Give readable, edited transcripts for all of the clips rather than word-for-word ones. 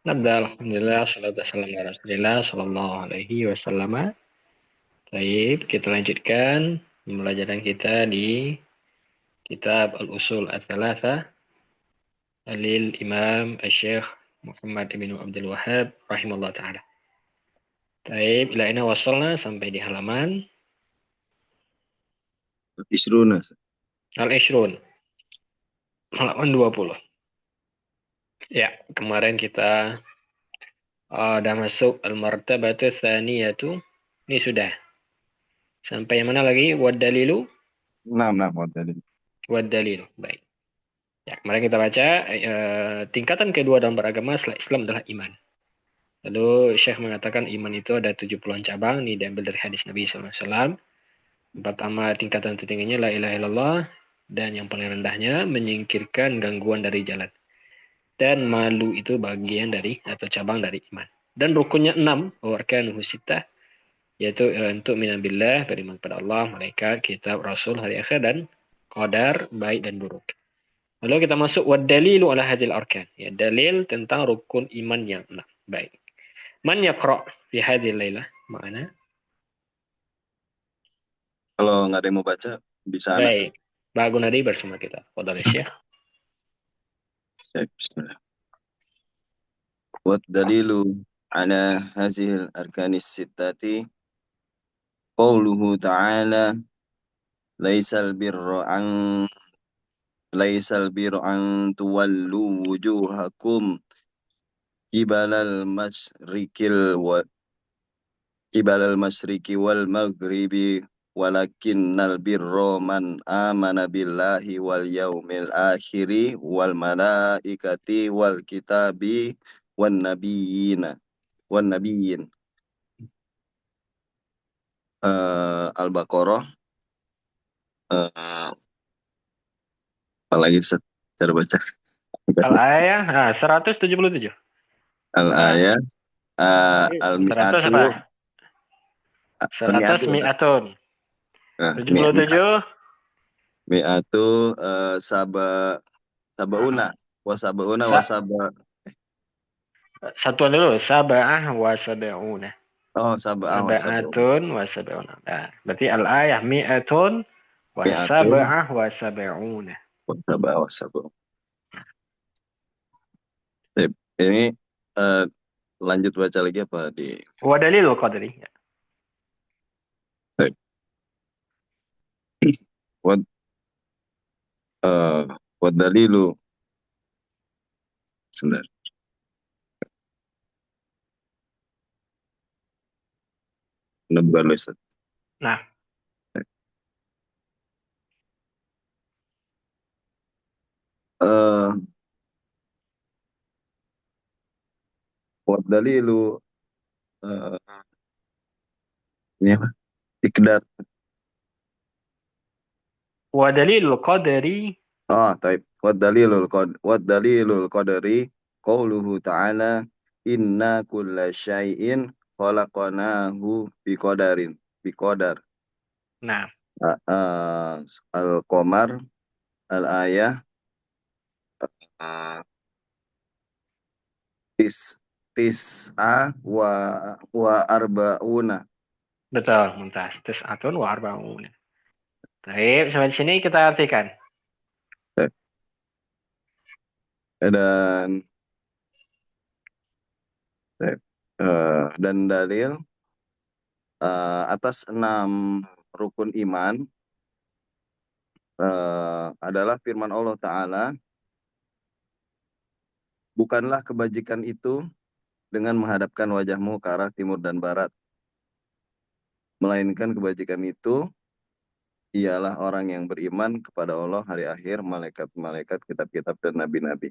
Nabda, alhamdulillah, salatu wassalamu ala rasulillah, sallallahu alaihi wasallam. Baik, kita lanjutkan pembelajaran kita di kitab Al-Usul Ats-Tsalatsa lil Imam Asy-Syaikh Muhammad bin Abdul Wahhab rahimahullah taala. Baik, ila ina wasalna sampai di halaman Isruna. Al-Ishrun, halaman 20. Ya, kemarin kita udah masuk Al-Martabatu Tsaniyatu. Ini sudah. Sampai yang mana lagi? Wad dalilu? Enam, enam tadi. Wad dalil. Baik. Ya, kemarin kita baca tingkatan kedua dalam beragama setelah Islam adalah iman. Lalu Syekh mengatakan iman itu ada 70-an cabang. Ini diambil dari hadis Nabi SAW. Pertama, tingkatan tertingginya la ilaha illallah. Dan yang paling rendahnya menyingkirkan gangguan dari jalan. Dan malu itu bagian dari atau cabang dari iman. Dan rukunnya 6, warkanuhu sittah, yaitu untuk minabillah, beriman pada Allah, malaikat, kitab, rasul, hari akhir, dan qadar, baik dan buruk. Lalu kita masuk wad dalilu ala hadil arkan. Ya, dalil tentang rukun iman yang enam. Baik. Man yaqra fi hadil lailah? Mana? Kalau nggak ada yang mau baca, bisa Anas. Baik. Pak Gunadi bersama kita. Fadhal Syekh. Ya, bismillah. Wat dalilu ala hazil arkanis sittati qawluhu ta'ala laisal birra an laisal birra an tuwallu wujuhakum kibalal masyrikil wa kibalal masyriki wal maghribi walakinnal birra man amana billahi wal yaumil akhiri wal malaikati wal kitabi wan nabiyina wan nabiyyin. Al-Baqarah, uh, apalagi cara baca. Al-ayah 177. Ah, Al-ayat, 100 al-mi'atu, apa? al-mi'atu 100 ada. mi'atun. Nah, 77. mi'atu, sabauna wasabauna Sa wasaba. satuan dulu. Sab'ah wa sab'una. Oh, sab'ah wasabauna. Sab'atun wa sab'una. Nah, berarti al-ayah mi'atun wa Mi'atu sab'ah wa sab'una. wasaba wasabauna. Sip. Ini eh, lanjut baca lagi apa di. Wa dalilul qadri. Sip. Wad wad dalilu. Sebentar. Ini bukan Ustaz. Nah, Eh, wad dalilu, eh, ini apa? Ikdar. wa dalilul qadri. Taib. Wad dalilul qadari qauluhu ta'ala inna kulla syai'in khalaqnahu biqadar. Nah, Al-Qamar, al-ayah, uh, tis tis'a wa arba'una. betul, muntas. Tis'atun wa arba'un. Baik, sampai di sini kita artikan. Dan dan dalil atas 6 rukun iman adalah firman Allah Ta'ala, bukanlah kebajikan itu dengan menghadapkan wajahmu ke arah timur dan barat, melainkan kebajikan itu ialah orang yang beriman kepada Allah, hari akhir, malaikat-malaikat, kitab-kitab, dan nabi-nabi.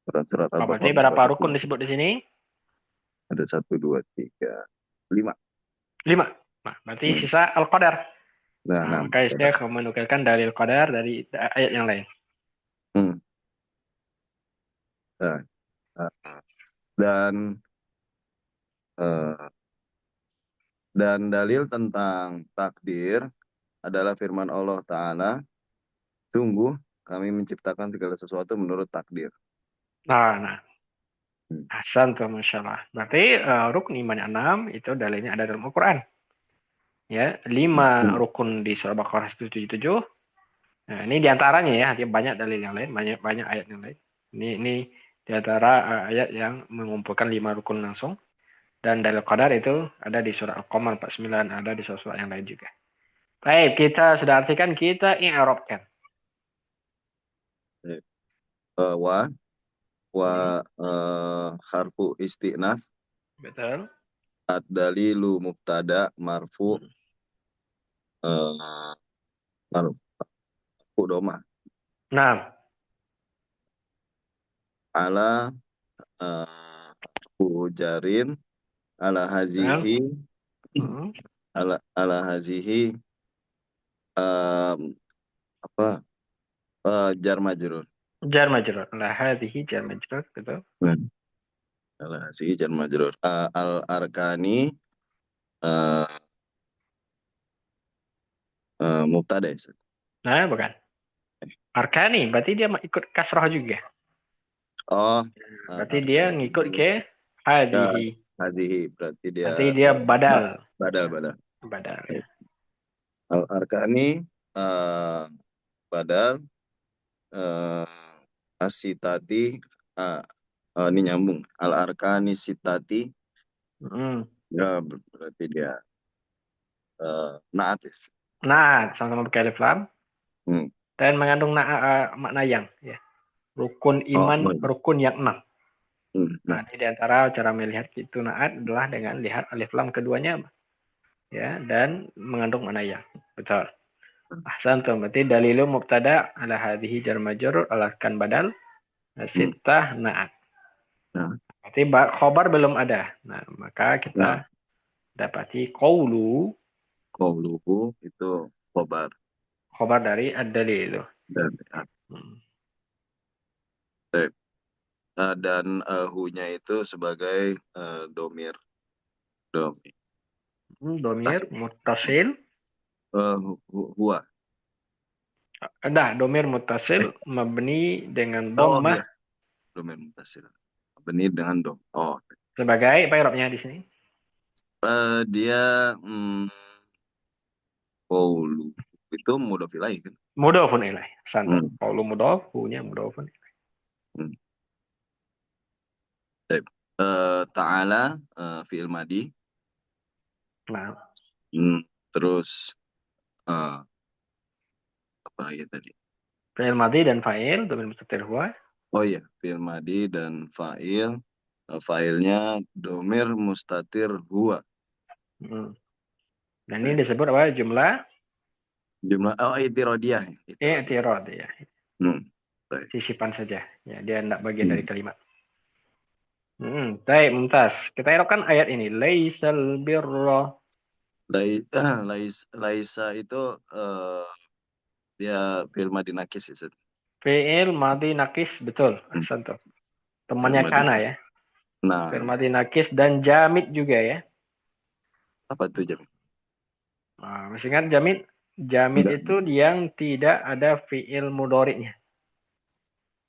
Surat Oh, berarti Al-Baqarah berapa rukun 107. disebut di sini? Ada 1, 2, 3, 5. 5. Nah, berarti Hmm. sisa al-qadar. Nah, Nah, 6. maka saya menukilkan dalil qadar dari ayat yang lain. Hmm. Nah, dan eh, dan dalil tentang takdir adalah firman Allah Ta'ala, sungguh kami menciptakan segala sesuatu menurut takdir. Nah, Hasan tuh, Masya Allah. Berarti rukun iman yang 6 itu dalilnya ada dalam Al-Quran. Ya, 5 Hmm. rukun di surah Baqarah 177. Nah, ini diantaranya ya, artinya banyak dalil yang lain, banyak ayat yang lain. Ini diantara ayat yang mengumpulkan 5 rukun langsung. Dan dalil qadar itu ada di surah Al-Qamar 49, ada di surah yang lain juga. Baik, kita sudah artikan, kita i'rabkan. Wa wa Hmm, harfu isti'naf, betul. ad-dalilu mubtada marfu, Hmm. eh, marfu doma Nah, ala, harfu jarin, ala betul. hazihi, Hmm. ala hazihi, em, apa, jar majrur. Jar majrur. Lah hadhihi jar majrur, betul. Hmm. Ala hazihi jar majrur. Al arkani, eh, mubtada ya, Ustaz? Nah, bukan. Arkani, berarti dia ikut kasrah juga. Oh, Berarti dia ngikut arkani. ke Ya, hadhihi. hazihi berarti dia Berarti dia badal. badal Ya, badal. badal ya. Al arkani, eh, badal, eh, asitati, eh, ini nyambung. Al arkani sitati, Hmm. ya berarti dia naat ya. Nah, sama-sama pakai alif lam Hmm. dan mengandung makna yang ya. Rukun Oh, iman, boleh. rukun yang 6. Nah, Nah, ini diantara cara melihat itu naat adalah dengan lihat alif lam keduanya ya dan mengandung makna yang. Betul. Ahsantum. Berarti dalilu mubtada ala hadhihi jar majrur ala kan badal hmm. sittah naat. Nah, Berarti khobar belum ada. Nah, maka nah, kita dapati qawlu qauluhu itu khobar khobar dari ad-dalil. dan Hmm. dan hu-nya itu sebagai domir. Domir. Domir muttasil. Huwa. Ada domir muttasil Eh, mabni dengan oh dhammah iya, domir mutasil. Benih dengan dom. Oh, sebagai apa irobnya di sini? dia qaulu itu mudhof ilaih kan? Mudhofun ilaih. Santum. Hmm. Qaulu mudhof, hu-nya mudhofun. Hmm. Baik. Ta'ala, fi'il madi. Nah, Hmm. Terus eh, apa lagi tadi? fi'il madhi dan fa'il domir mustatir huwa. Oh iya, fi'il madi dan fa'il. Fa'ilnya domir mustatir huwa. Hmm. Dan ini Baik. disebut apa? Jumlah Jumlah, oh itirodiyah. Itirodiyah. i'tirad ya. Hmm. Baik. Sisipan saja. Ya, dia tidak bagian Hmm. dari kalimat. Baik, mumtaz. Kita irobkan ayat ini. Laisal birra. Laisa itu eh, dia fi'il madi nakis ya, Ustaz. Fi'il madhi nakis. Betul. Hmm. Santum. Fi'il Temannya madi. kana ya. Fi'il Nah, madhi nakis dan jamid juga ya. apa tuh jam? Nah, masih ingat jamid? Jamid Enggak. itu yang tidak ada fi'il mudhari'nya.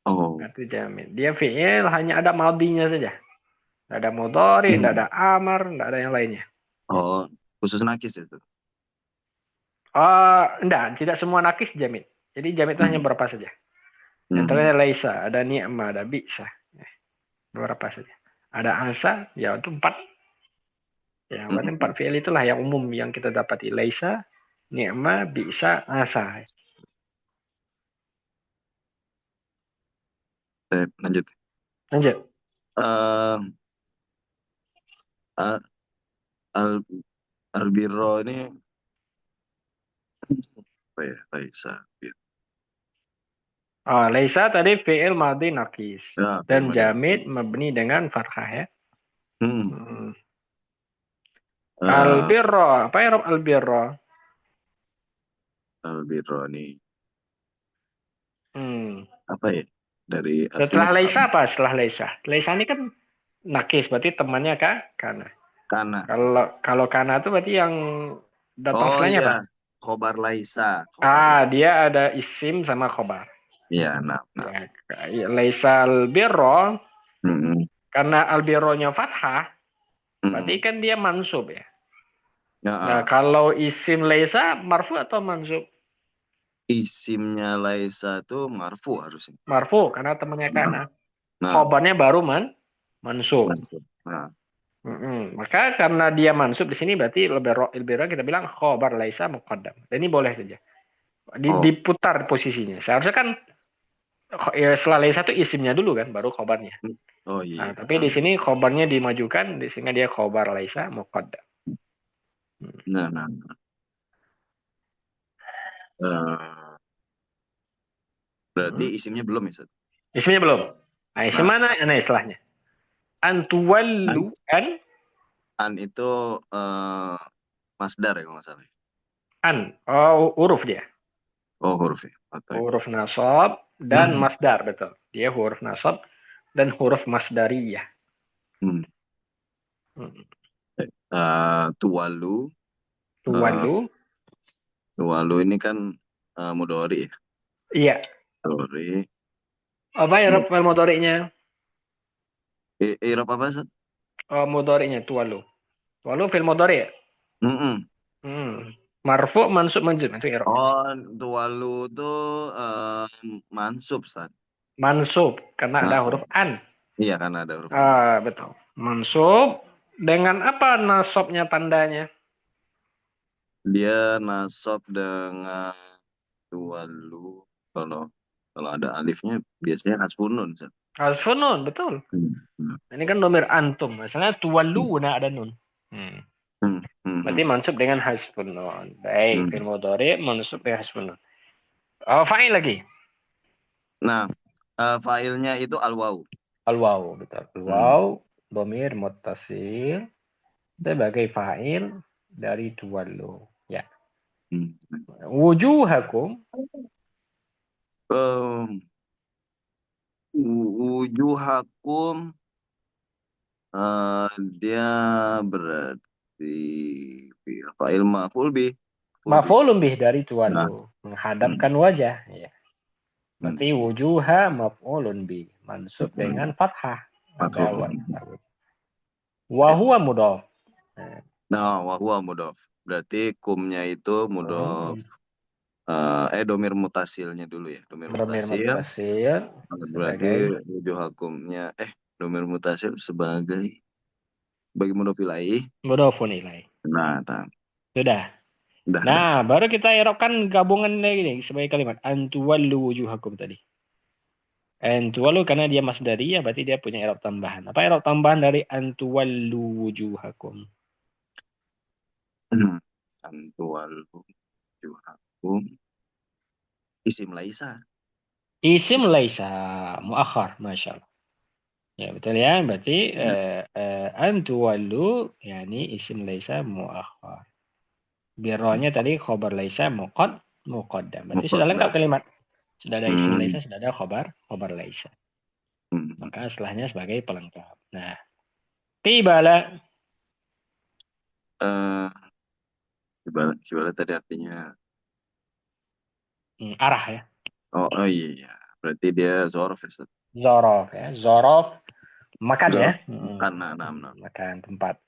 Oh. Itu jamid. Dia fi'il hanya ada madinya saja. Tidak ada mudhari, tidak Hmm. ada amar, tidak ada yang lainnya. Oh, khusus nakis itu. Enggak, tidak semua nakis jamid. Jadi jamid itu hanya Hmm. berapa saja. Di Hmm. antaranya laisa, ada ni'ma, ada bi'sa. Beberapa saja. Ada asa, ya itu 4. Ya, berarti 4 Hmm. fi'il itulah yang umum yang kita dapati. Laisa, ni'ma, bi'sa, asa. Lanjut. Lanjut. Eh, al al albirro ini apa ya? Laisa. Laisa tadi fi'il madhi nakis. Ya, Dan fi'il madi jamid nakis. mabni dengan fathah ya. Hmm. Hmm. Eh, Albirro, apa ya Rob albirro? albirro ini Hmm. apa ya? Dari artinya Setelah itu apa? laisa apa? Setelah laisa. Laisa ini kan nakis, berarti temannya kak kana. Karena. Kalau kana itu berarti yang datang Oh setelahnya iya, apa? khobar laisa, khobar laisa. Dia ada isim sama khobar. Iya, nah, nah. Ya, laisa albirro Hmm. Karena albironya fathah, berarti Mm-mm. kan dia mansub ya. Ya, Nah, kalau isim laisa marfu atau mansub? isimnya Laisa tuh marfu harusnya. Marfu karena temannya kana. Nah, Khobarnya baru mansub. mansub. Nah, Maka karena dia mansub di sini berarti lebih kita bilang khobar laisa muqaddam. Dan ini boleh saja. oh, Diputar posisinya. Seharusnya kan ya setelah laisa itu isimnya dulu kan, baru khobarnya. oh Nah, iya. tapi di sini khobarnya dimajukan, di sini dia khobar laisa muqaddam. Nah, nah. Eh, berarti Hmm. isimnya belum ya, Sat? Isimnya belum. Nah, isim Nah, mana? Nah, istilahnya. an, Antuwallu an an itu masdar ya kalau nggak salah. an. Oh, huruf dia. Oh, huruf ya. Atau Huruf nasab dan masdar, betul. Dia huruf nasab dan huruf masdariyah. hmm. Hmm. Tuwalu. eh, Tuwallu. tuwalu ini kan mudori ya. Iya. Mudori. Apa ya Mu- fil mudhari'nya? Irab apa, Sat? Oh, mudhari'nya tuwallu. Tuwallu fil mudhari' ya? Mm-mm. Marfu, mansub, manjub. Itu i'rabnya. Oh, tuwalu tuh mansub, Sat. Mansub karena ada Nah, huruf an. iya kan ada huruf an tadi. Ah, betul. Mansub dengan apa nasabnya tandanya? Dia nasab dengan tuwalu. Kalau kalau ada alifnya biasanya hasbunun, Sat. Hasfun nun, betul. Hmm. Hmm. Ini kan domir antum. Misalnya tuwalluna ada nun. Hmm. Hmm. Hmm. Berarti Hmm. mansub dengan hasfun nun. Baik, Hmm. fil mudhari mansub dengan hasfun nun. Oh, fa'il lagi. Nah, filenya itu al-waw. Al-waw, betul. Hmm. Al-waw, domir muttasil sebagai fa'il dari tuwallu. Ya. Hmm. Wujuhakum, Em, wujuhakum eh, dia berarti fa'il maf'ul bih. Maf'ul bih. maf'ulun bih dari Nah, tuwallu. hmm. Menghadapkan wajah. Ya. Hmm. Berarti wujuha maf'ulun bih. Mansub dengan Hmm. fathah. Ada Maf'ul. waw. Wahuwa mudhaf. Nah, wa huwa mudhof. Berarti kumnya itu mudhof. Domir mutasilnya dulu ya. Domir Domir mutasil. muttasil Berarti sebagai wujuhakumnya domir mutasil sebagai mudhof ilaih. mudhafun ilaih. Nah, Sudah. dah. Nah, baru kita erokkan gabungan lagi nih sebagai kalimat antuwallu wujuhakum tadi. Antuwallu karena dia masdariyah berarti dia punya erok tambahan. Apa erok tambahan dari antuwallu wujuhakum? Antual wujuhakum isim laisa. Isim laisa muakhar, Masya Allah. Ya, betul ya. Berarti antuwallu yani isim laisa muakhar. Bironya tadi khobar laisa muqaddam. Berarti sudah lengkap Muqaddam. kalimat. Sudah ada isim Hmm. laisa, sudah ada khobar laisa. Hmm. Maka setelahnya sebagai pelengkap. Nah, qibala Eh, gimana tadi artinya? arah ya. Oh iya, iya. Berarti dia zorof ya, Ustaz? Zorof ya. Zorof makan ya. Zorof makan, nah. Makan tempat.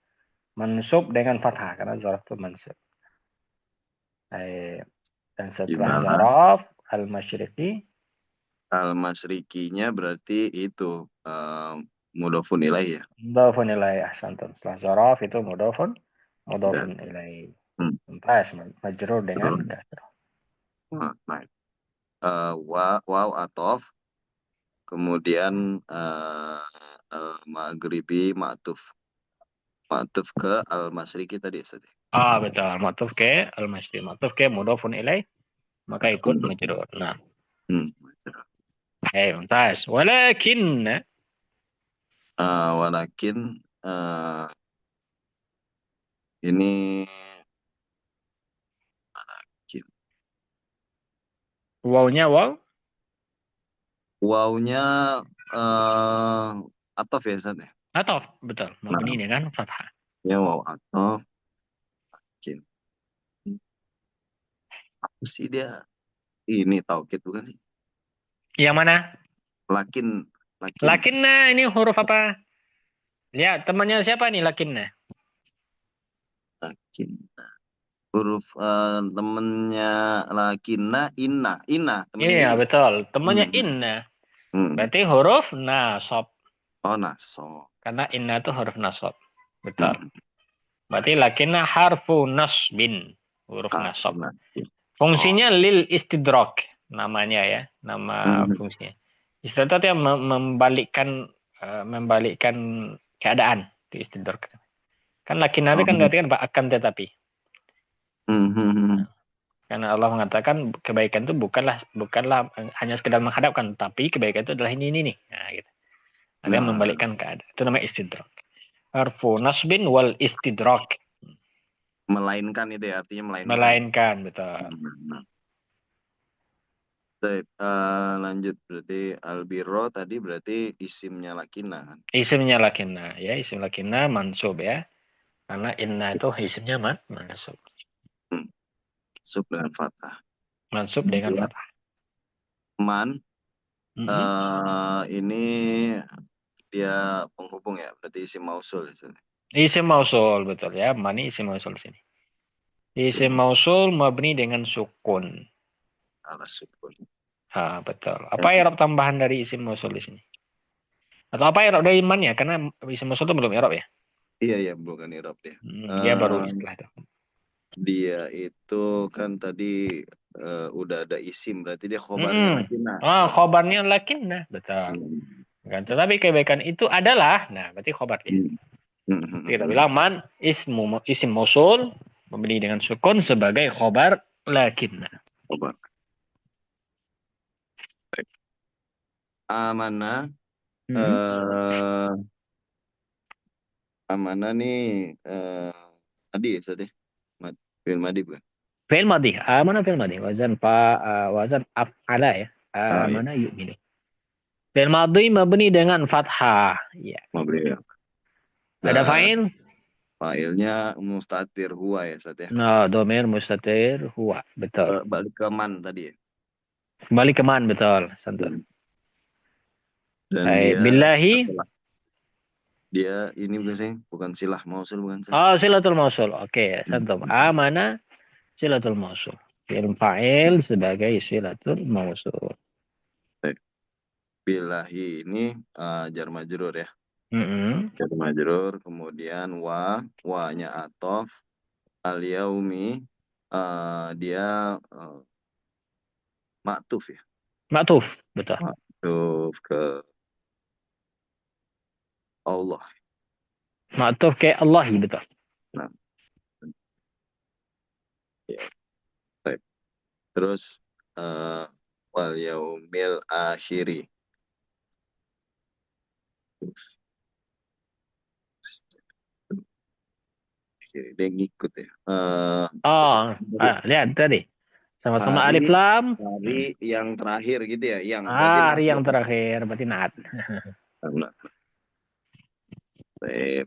Mansub dengan fathah karena zorof itu mansub. Dan setelah Gimana? zorof al-masyriqi Al-Masrikinya berarti itu mudhofun ilaih ya. mudhafun ilaih ahsantum. Setelah zorof itu Dan mudhafun ilaih. hmm, Tuntas majrur dengan terus, kasrah. nah, waw atof, kemudian maghribi ma'tuf ke al-Masriki tadi ya, Ustaz, ya? Ah, betul. Ma'tuf ke al-masyriq. Ma'tuf ke mudhafun ilaih maka ikut Mudhofun. majrur. Nah, Hmm. mumtaz. Walakin Walakin ini wawnya waw wawnya eh atof ya, Ustaz, ya? atau betul mabni Nah, dengan fathah. ya waw atof. Kin. Apa sih dia? Ini taukid bukan sih? Yang mana? Lakin, lakin. Lakinna ini huruf apa? Lihat temannya siapa nih lakinna? Lakinna. Huruf temennya Lakinna, Inna, temennya Iya Inna. betul. Temannya Hmm. inna. Hmm. Berarti huruf nasab. Oh, Naso. Karena inna itu huruf nasab. Betul. Hmm. Berarti lakinna harfu nasbin. Huruf nasab. Harfuna. Oh. Fungsinya lil istidrak namanya ya, nama Hmm. fungsinya. Istidrak itu yang membalikkan keadaan di istidrak. Kan lakin nanti kan Oh. berarti kan akan tetapi. Hmm. Hmm. Hmm. Karena Allah mengatakan kebaikan itu bukanlah hanya sekedar menghadapkan, tapi kebaikan itu adalah ini nih. Nah, gitu. Artinya Nah, membalikkan keadaan. Itu namanya istidrak. Harfu nasbin wal istidrak. melainkan itu ya, artinya melainkan ya. Melainkan, betul. Hmm. Baik, lanjut berarti albiro tadi berarti isimnya Lakina kan. Isimnya lakinna, ya isim lakinna mansub ya. Karena inna itu isimnya mansub. Hmm. Sub dengan fathah. Mansub dengan Kemudian fathah. man, Mm-mm. ini dia penghubung ya, berarti isim mausul. Isim mausul, betul ya. Mani isim mausul sini. Isim Isim mausul mabni dengan sukun. ala sukun. Betul. Apa i'rab tambahan dari isim mausul di sini? Atau apa i'rab dari man ya? Karena isim mausul itu belum i'rab ya. Iya, iya, bukan irob dia. Dia baru Eh, istilah itu. dia itu kan tadi udah ada isim, berarti dia khobarnya Mm-mm. Lakina. Khobarnya lakinna. Betul. Hmm. Kan? Tetapi kebaikan itu adalah, nah berarti khobar dia. Hmm. Hmm. Hmm. Kita Hmm. bilang man isim mausul memberi dengan sukun sebagai khobar lakinna. Khobar. Baik. Amanah, Mm-mm. eh amanah nih tadi ya tadi Mad, Fi'il Madi bukan? Fi'il madhi, amana fi'il madhi, wazan af'ala ya. Oh iya, Amana yu'minu. Fi'il madhi mabni dengan fathah. Ya. Mabri ya. Ada Eh, fa'il? Fa'ilnya mustatir huwa ya Sat ya. Nah, domir mustatir huwa. Betul. Balik ke man tadi ya. Kembali ke man, betul. Santur. Dan, dan Baik. dia Billahi. setelah dia ini bukan sih, bukan silah mausul bukan sih. Oh, silatul mausul. Oke, santur. Hmm. Amana silatul mausul. Fi'il fa'il sebagai silatul mausul. Baik. Bilahi ini jar majrur ya. Mm-mm. Jar majrur, kemudian wa-nya atof, al yaumi dia maktuf ya. Maktuf. Betul. Maktuf ke Allah. Maktuf ke Allah. Betul. Nah, ya. Baik. Terus eh, wal yaumil akhiri. Akhiri. Dia ngikut ya. Apa sih? Oh, lihat tadi. Sama-sama alif Hari lam. hari Hmm. yang terakhir gitu ya. Yang berarti Hari naat yang ya. terakhir. Berarti naat. Nah, baik.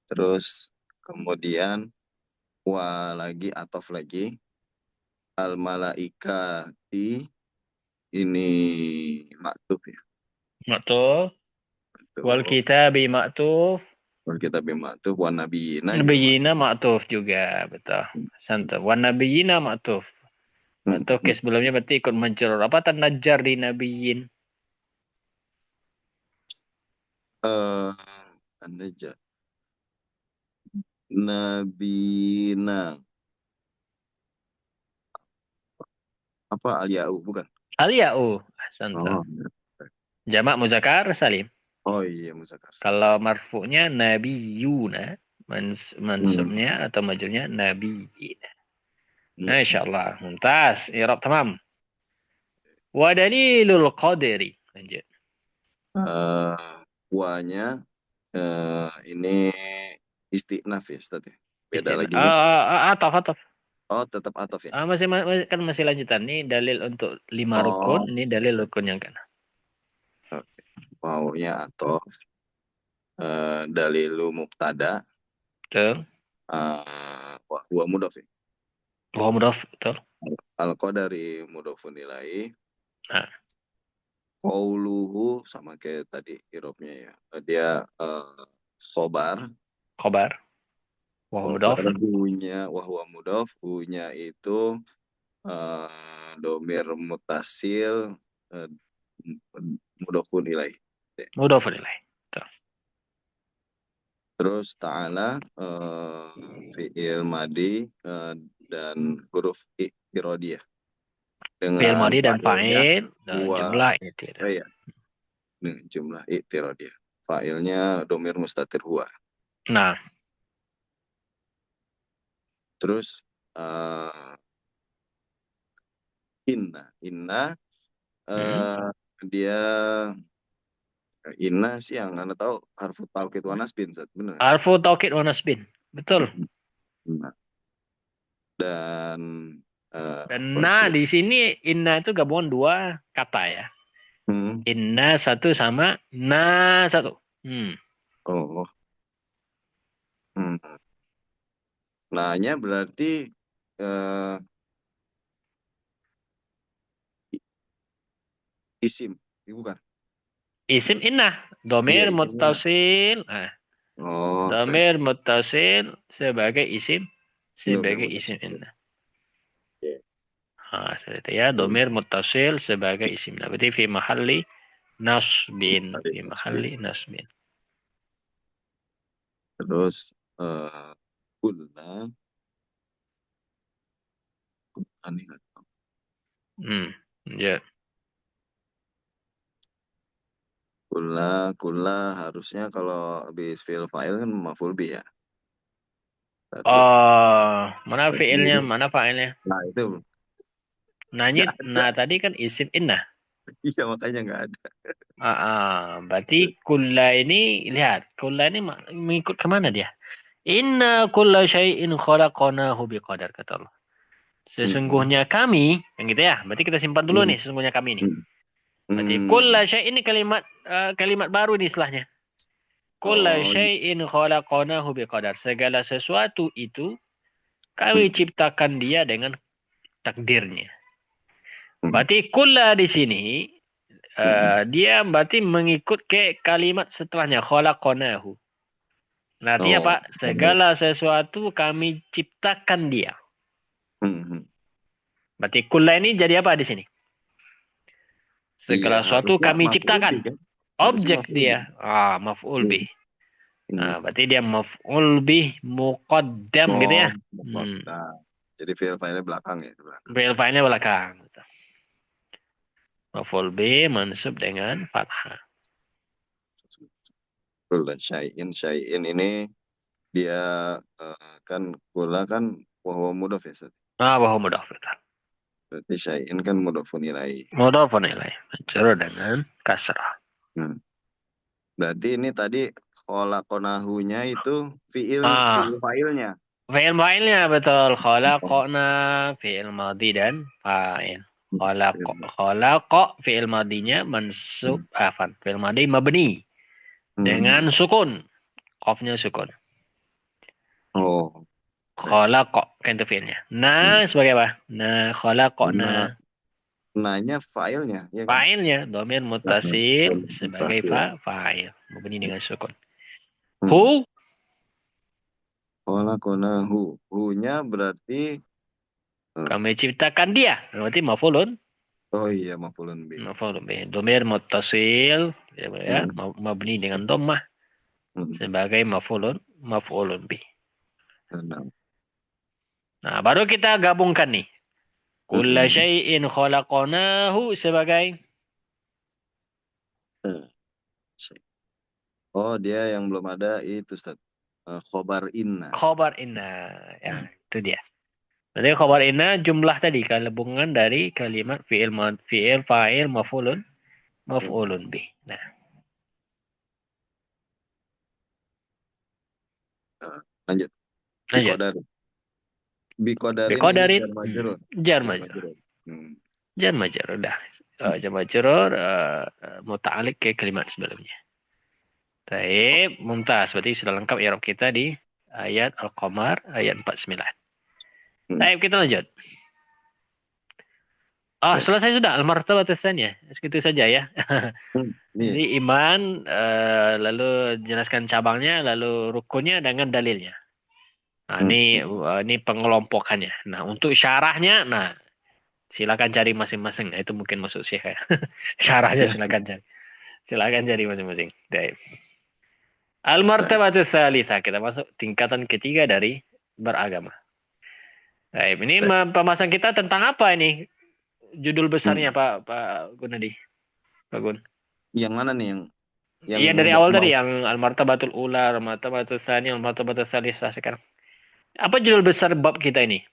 Terus kemudian wa lagi atof lagi al malaikati ini maktuf ya. Maktuf. Wal Tuh. kitabi maktuf. Kalau kita bimaktuf wa nabiyina juga Nabiyina maktuf. maktuf juga. Betul. Santai. Wan nabiyina maktuf. Hmm. Maktuf ke sebelumnya berarti ikut mencerur. Apa tanda jar di nabiyin? Eh, Anda Nabina apa Aliau bukan? Al-ya'u. Santai. Oh, Jamak muzakkar salim. oh iya Muzakkar Salim. Kalau marfu'nya nabiyuna. Hmm. Mansubnya atau majurnya nabiyin. Hmm. Masya Allah. Mumtaz. Irab tamam. Wa dalilul qadri. Lanjut. Eh, Wanya ini istiqnaf ya Ustaz ya. Beda Istina. lagi nih. Ataf, ataf. Oh tetap atof ya. Kan masih lanjutan. Ini dalil untuk 5 rukun. Oh Ini dalil rukun yang kan. oke. Wawnya atof. Dalilu mubtada. Betul. Wa mudhof ya. Wa mudhaf. Betul. Al qadari mudhofun ilaihi. Nah, Qauluhu sama kayak tadi irobnya ya. Dia khobar. Khobar. Wa huwa mudhaf. Khobar hunya wahwa mudhaf. Hunya itu domir mutasil eh, mudhafun ilaih. Mudhafun ilaih. Betul. Terus ta'ala fi'il madi dan huruf i'tiradiyah Fi'il dengan madhi dan fa'ilnya fa'il dan huwa jumlah itu. ya dengan jumlah i'tiradiyah. Fa'ilnya domir mustatir huwa. Nah, Terus inna eh, dia inna sih yang anda tahu harfu taukid wa nasbin, benar? harfu taukid wa nasbin. Betul. Nah, dan Dan apa nah tuh? di sini inna itu gabungan dua kata ya. Hmm. Inna satu sama na satu. Oh, hmm. Nanya berarti eh, isim, bukan? Isim inna. Iya, Domir isim inna. muttasil. Nah, Oh, oke. domir muttasil sebagai isim. Domir Sebagai isim mutasabbil. inna. Oke. Nah, seperti itu ya. Domir muttasil sebagai isim inna. Berarti fi mahalli nasbin. Tadi Fi tasbih. mahalli nasbin. Terus kulna aneh. Ya. Kulna harusnya kalau habis fi'il fa'il kan maf'ul bi ya. Tadi. Oh, mana Tadi. fiilnya, mana fa'ilnya? Nah, itu Nanyit, nggak ada. nah tadi kan isim inna. Iya, makanya nggak ada. Berarti kulla ini, lihat, kulla ini mengikut kemana dia? Inna kulla syai'in khalaqnahu biqadar, kata Allah. Hmm. Sesungguhnya kami, yang gitu ya. Berarti kita simpan dulu Hmm. nih, sesungguhnya kami ini. Hmm. Berarti Hmm. kulla syai'in ini kalimat baru nih istilahnya. Kulla Oh, syai'in khalaqnahu biqadar. Segala sesuatu itu kami hmm. ciptakan dia dengan takdirnya. Hmm. Berarti kulla di sini Hmm. dia berarti mengikut ke kalimat setelahnya khalaqnahu. Nah, artinya Oh. Pak, segala sesuatu kami ciptakan dia. Hmm. Hmm. Berarti kulla ini jadi apa di sini? Iya, Segala sesuatu harusnya kami maf'ul bi ciptakan. kan? Harusnya Objek maf'ul bi. dia. Maf'ul Hmm. bih. Hmm. Berarti dia maf'ul bih muqaddam gitu Oh, ya. muqaddam. Jadi fi'il fa'ilnya belakang ya, di belakang. Fi'il fa'ilnya belakang. Maf'ul bih mansub dengan fathah. Kulla syai'in ini dia kan kula kan wahwa mudhaf ya Ustaz. Bahwa mudhaf. Berarti syai'in kan mudhafun ilaih. Mudhafun ilaih. Majrur dengan kasrah. Hmm. Berarti ini tadi khalaqnahu-nya itu fi'il Ah, fi'il fa'ilnya. fi'il fa'ilnya betul. Khalaqna fi'il madhi dan fa'il. Khalaqa fi'il madhinya mansub afan. Fi'il madhi mabni dengan Hmm. sukun. Qafnya sukun. Oh, baik. Khalaqa kan itu fi'ilnya. Hmm. Sebagai apa? Khalaqna. Nah, nanya fa'ilnya, ya kan? Fa'ilnya domir Nah, mutasil sebagai mutasil. fa'il. Mabni dengan sukun. Hmm. Hu Khalaqnahu. Hu-nya berarti kami ciptakan dia. Berarti maf'ulun. oh iya maf'ulun bih. Maf'ulun bih. Domir mutasil ya, Hmm. mabni dengan dhammah Hmm. sebagai maf'ulun bih. Nah, Nah, baru kita gabungkan nih. Kulla hmm. syai'in khalaqnahu sebagai Eh, Oh, dia yang belum ada itu, Ustaz. Khobar inna. khobar inna. Ya, Hmm. itu dia. Jadi khobar inna jumlah tadi gabungan dari kalimat fi'il fa'il maf'ulun Hmm. maf'ulun bih. Nah, Lanjut. lanjut. Biqadar. Biqadarin ini Biqadarin jar majrur. jar Jar majrur. majrur. Hmm. Jar majrur udah. Jar majrur muta'alliq ke kalimat sebelumnya. Baik, mumtaz. Berarti sudah lengkap i'rab kita di ayat Al-Qamar ayat 49. Hmm. Baik, kita lanjut. Oh, Baik. selesai sudah al-martabatus tsaniyah. Segitu saja ya. Iya. Jadi iman, lalu jelaskan cabangnya, lalu rukunnya dengan dalilnya. Nah, Hmm. ini pengelompokannya. Nah, untuk syarahnya, nah silakan cari masing-masing. Nah, itu mungkin masuk syekh ya. Syarahnya silakan cari. Silakan cari masing-masing. Baik. Baik. Al-martabatu tsalitsah. Kita masuk tingkatan ketiga dari beragama. Baik, ini Baik. pembahasan kita tentang apa ini? Judul besarnya Hmm. Pak Gunadi. Pak Gun. Yang mana nih yang Iya dari awal tadi mau yang al-martabatul ula, al-martabatul tsani, al-martabatul tsalitsah sekarang. Apa judul besar bab kita ini?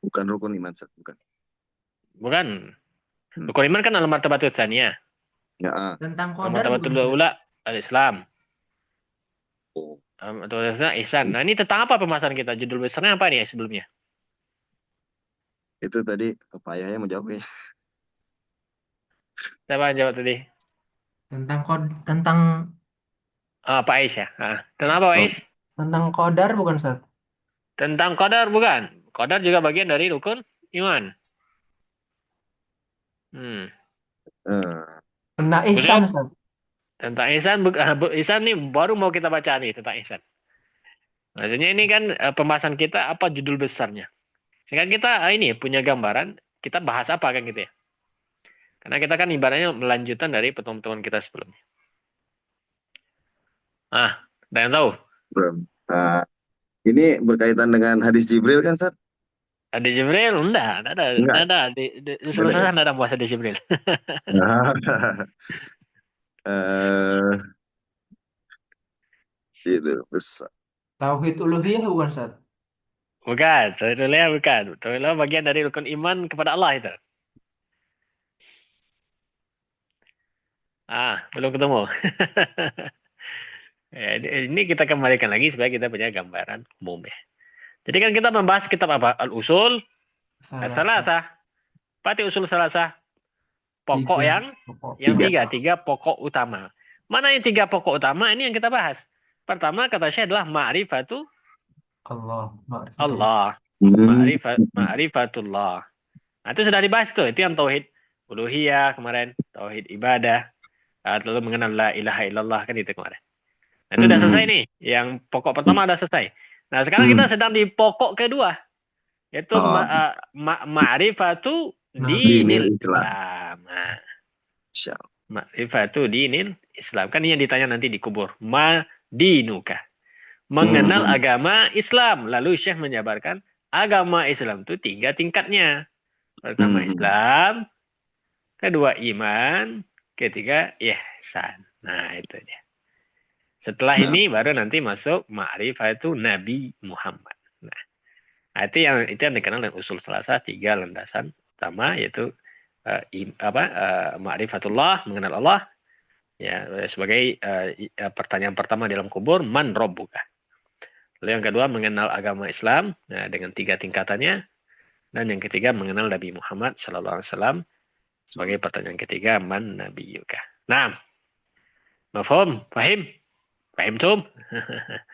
bukan rukun iman, Sat. Bukan. Bukan. Hmm. Rukun iman kan al-martabatul tsaniyah. Ya, Tentang kodar bukan Al-martabatul Ustaz? ula al-Islam. oh, Al-martabatul tsaniyah ihsan. Nah, ini tentang apa pembahasan kita? Judul besarnya apa nih sebelumnya? itu tadi apa ya mau jawab ya? Siapa yang jawab tadi? Tentang Pak Ais ya. Tentang apa Pak Oh, Ais? tentang kodar bukan Ustaz? Tentang qadar bukan? Qadar juga bagian dari rukun iman. Hmm. Tentang Gus ihsan Yop, Ustaz. tentang ihsan, ihsan nih baru mau kita baca nih tentang ihsan. Maksudnya ini kan pembahasan kita apa judul besarnya. Sehingga kita ini punya gambaran, kita bahas apa kan gitu ya. Karena kita kan ibaratnya melanjutan dari pertemuan kita sebelumnya. Ada yang tahu? belum. Ah, ini berkaitan dengan hadis Jibril kan, Sat? Ada Jibril? Enggak ada. Enggak Enggak. ada. Di Enggak ada ya? selesai enggak ada bahas ada Jibril. eh itu besar. Tauhid uluhiyah bukan Ustaz? Bukan, sebetulnya bukan. Sebetulnya bagian dari rukun iman kepada Allah itu. Belum ketemu. Ya, ini kita kembalikan lagi supaya kita punya gambaran umum ya. Jadi kan kita membahas kitab apa? Al-Usul, Salah satu. Salasah. Pati usul salasah. Pokok Tiga pokok. yang Tiga. tiga pokok utama. Mana yang tiga pokok utama? Ini yang kita bahas. Pertama kata saya adalah ma'rifatu Allah. Ma'rifatullah. Allah. Hmm. Ma'rifatullah. Nah, itu sudah dibahas tuh. Itu yang tauhid uluhiyah kemarin, tauhid ibadah, lalu mengenal la ilaha illallah kan itu kemarin. Nah, itu udah selesai Hmm. nih. Yang pokok pertama udah selesai. Nah, sekarang kita Hmm. sedang di pokok kedua, yaitu Oh, ma'rifatu Nabi. dinil dinil Islam. Islam. Nah, Insya ma'rifatu dinil Islam. Kan ini yang ditanya nanti di kubur. Ma dinuka. Allah. Mengenal agama Islam. Lalu Syekh menjabarkan agama Islam itu tiga tingkatnya. Pertama Hmm. Islam, kedua iman, ketiga ihsan. Nah, itu dia. Setelah Nah, ini baru nanti masuk ma'rifatu Nabi Muhammad. Itu yang dikenal dengan usul selasa tiga landasan utama yaitu ma'rifatullah mengenal Allah ya sebagai pertanyaan pertama dalam kubur man robbuka. Lalu yang kedua mengenal agama Islam dengan tiga tingkatannya dan yang ketiga mengenal Nabi Muhammad sallallahu alaihi wasallam sebagai pertanyaan ketiga man nabiyuka. Nah, mafhum? Fahim? Fahim tum?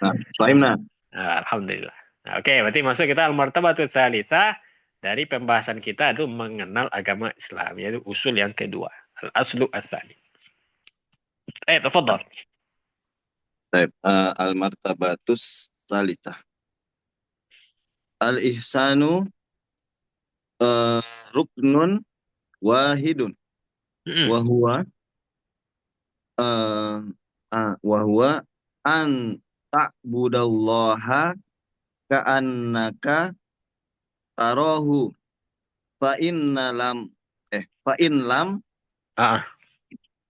nah, Fahim nah. Alhamdulillah. Nah, oke, berarti masuk kita al-martabatul tsalitsah dari pembahasan kita itu mengenal agama Islam, yaitu usul yang kedua. Al-aslu ats-tsani. Tafadhal. Baik. Al-martabatus salithah. Al-ihsanu eh, ruknun wahidun. Mm-mm. Wahuwa wahuwa an ta'budallaha ka'annaka tarahu fa inna lam fa in lam Ah,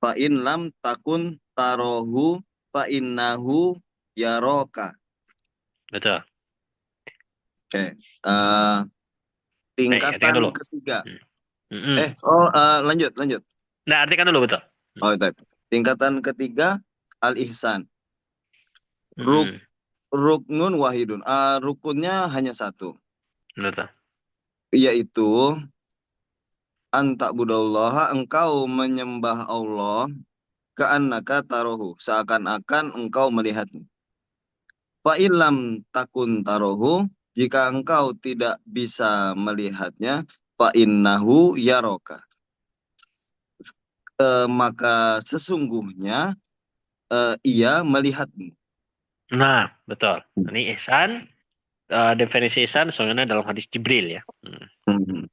fa in lam takun tarahu fa innahu yaraka. betul. Oke. Eh, Baik, artikan tingkatan dulu. ketiga. Mm-mm. Lanjut. Nah, artikan dulu betul. Oh, baik. Tingkatan ketiga al-ihsan. Ruk Mm-mm. ruknun wahidun. Rukunnya hanya satu, Betul. yaitu antakbudallaha engkau menyembah Allah ka'annaka tarohu seakan-akan engkau melihatnya. Fa ilam takun tarohu jika engkau tidak bisa melihatnya, fa innahu yaroka. Maka sesungguhnya ia melihatmu. Nah, betul. Ini ihsan, definisi ihsan sebenarnya dalam hadis Jibril ya. Hmm.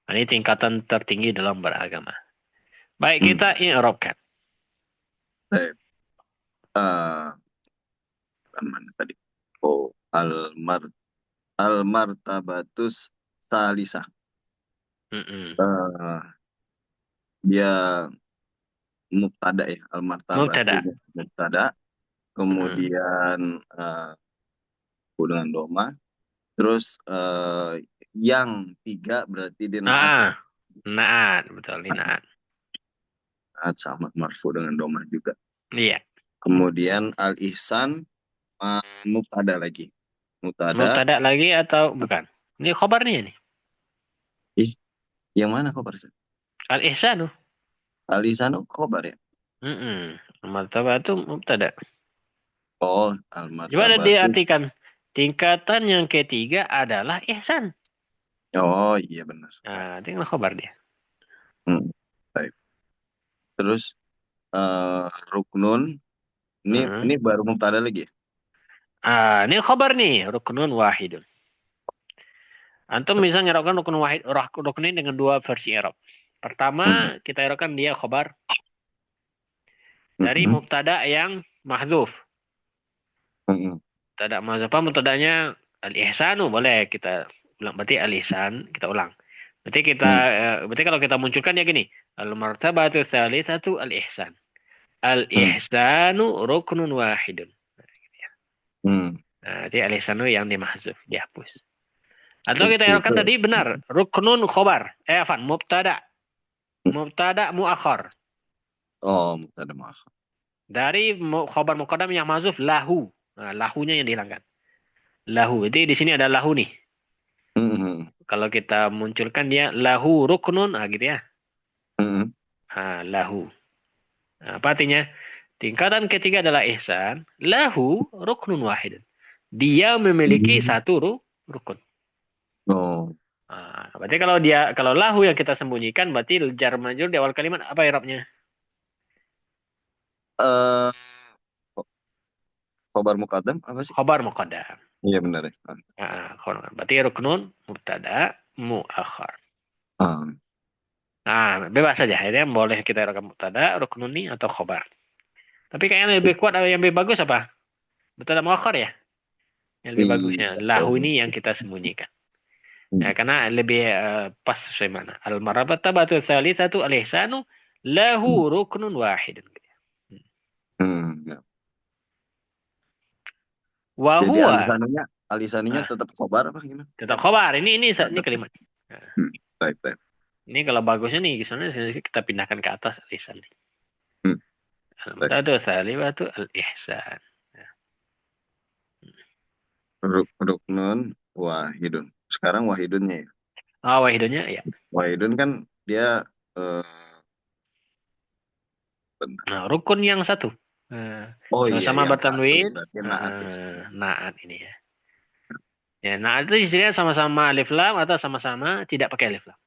Ini tingkatan tertinggi dalam beragama. Baik, Hmm. kita i'rabkan. Baik. Mana tadi? Oh, al-martabatus salisah. Dia mubtada ya, Mubtada. al-martabatu mubtada. Kemudian dengan doma. Terus yang tiga berarti dia naat ya. Naat, betul, ini naat. Naat sama marfu dengan doma juga. Iya. Kemudian al-ihsan mubtada lagi. Mubtada lagi atau bukan? Ini khobarnya nih. Ih, yang mana khobar? Al-ihsanu. Al-ihsanu khobar ya? Martabatu mubtada. Oh, Coba al-martabatu. diartikan. Tingkatan yang ketiga adalah ihsan. Oh iya benar. Nah, tinggal khobar dia. Baik. Terus ruknun ini baru mubtada lagi ya? Ini khobar nih, ruknun wahidun. Antum bisa ngerokkan rukun wahid, rukun ini dengan dua versi i'rab. Pertama, kita i'rabkan dia khobar dari mubtada yang mahdzuf. Mubtada mahdzuf apa mubtadanya al-ihsanu boleh kita ulang, berarti al-ihsan kita ulang. Berarti kalau kita munculkan ya gini, al-martabatu tsalitsatu al-ihsan. Al-ihsanu ruknun wahidun. Nah, jadi al-ihsanu yang dimahzuf, dihapus. Atau kita irofkan tadi benar, ruknun khobar. Mubtada. Mubtada muakhar. Oh, mubtada muakhar. Dari khobar muqaddam yang mahzuf lahu. Nah, lahunya yang dihilangkan. Lahu. Jadi di sini ada lahu nih. Kalau kita munculkan dia lahu ruknun, gitu ya. Lahu. Nah, apa artinya? Tingkatan ketiga adalah ihsan. Lahu ruknun wahid. Dia memiliki satu rukun. Oh. Nah, berarti kalau lahu yang kita sembunyikan, berarti jar majrur di awal kalimat apa i'rabnya? Khobar muqaddam apa sih? Khobar muqaddam. Iya benar ya. Berarti ruknun mubtada muakhar. Ah. Nah, bebas saja. Ini boleh kita i'rabkan mubtada, ruknuni atau khobar. Tapi kayaknya lebih kuat, yang lebih bagus apa? Mubtada muakhar ya? Yang lebih bagusnya. Lahu ini yang kita sembunyikan. Ya, karena lebih pas sesuai mana. Al-martabatu tsalitsatu al-ihsanu lahu ruknun wahidun. Wa Jadi huwa alisannya tetap khobar apa gimana? tetap khobar. Ini kalimat. Baik. Ini kalau bagusnya nih, sebenarnya kita pindahkan ke atas alisan. Al-martabatu tsalitsatu al-ihsan. Ruknun wahidun. Sekarang wahidunnya ya. Wahidunnya ya. Wahidun kan dia Nah, rukun yang satu. Sama bertanwin. Naat ini ya. Ya, naat itu istilahnya sama-sama alif lam atau sama-sama tidak pakai alif lam.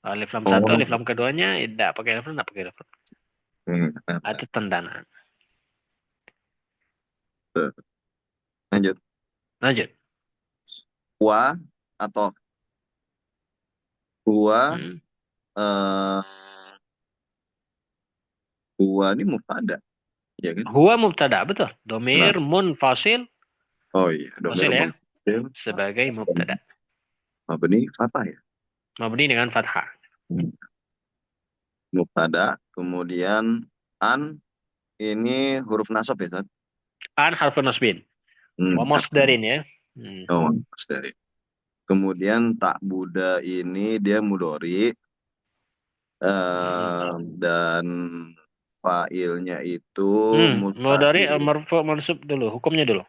Alif lam satu, alif lam keduanya tidak pakai alif lam, tidak pakai alif lam. Itu tandanan. Lanjut. Wa atau huwa huwa ini mubtada. Ya kan? Huwa mubtada, betul. Domir munfasil. Oh iya, domir munfasil ya. Sebagai mubtada. Mabni fathah ya? Mabni dengan fathah. Mubtada, kemudian an ini huruf nasab ya, Ustaz? An harfun nasbin. Wa masdarin ya. Oh, masdarin. Kemudian ta'buda ini dia mudhari dan fa'ilnya itu mudhari marfu mansub dulu, hukumnya dulu.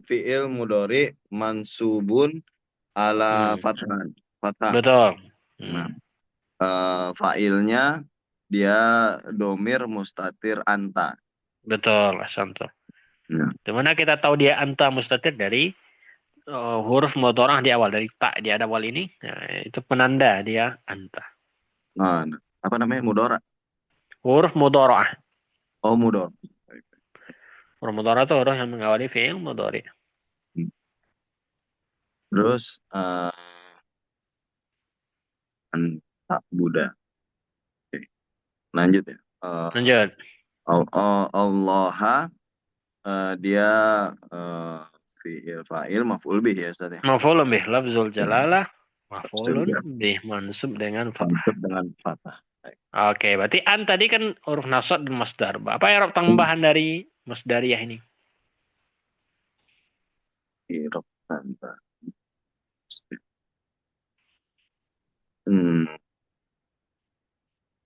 Fi'il mudhari mansubun ala fathah. Betul. Fa'ilnya dia domir mustatir anta. Betul, asanto. Dimana kita tahu dia anta mustatir dari huruf mudharah di awal dari tak di awal ini, nah, itu penanda dia anta. Nah, apa namanya? Mudora. Huruf mudharah. Oh, mudor. Huruf mudharah itu huruf yang mengawali fi'il mudhari. Terus anta Buddha. Oke. Lanjut ya. Lanjut. Allah dia eh, fi'il fa'il maf'ul bih ya Ustaz ya. Maf'ulun bih lafzul jalalah Tafsir maf'ulun bih mansub dengan fathah. mansub dengan fathah. Baik. Oke, berarti an tadi kan huruf nasab dan masdar. Apa ya tambahan dari masdariyah ini? Irob tanpa. Hmm.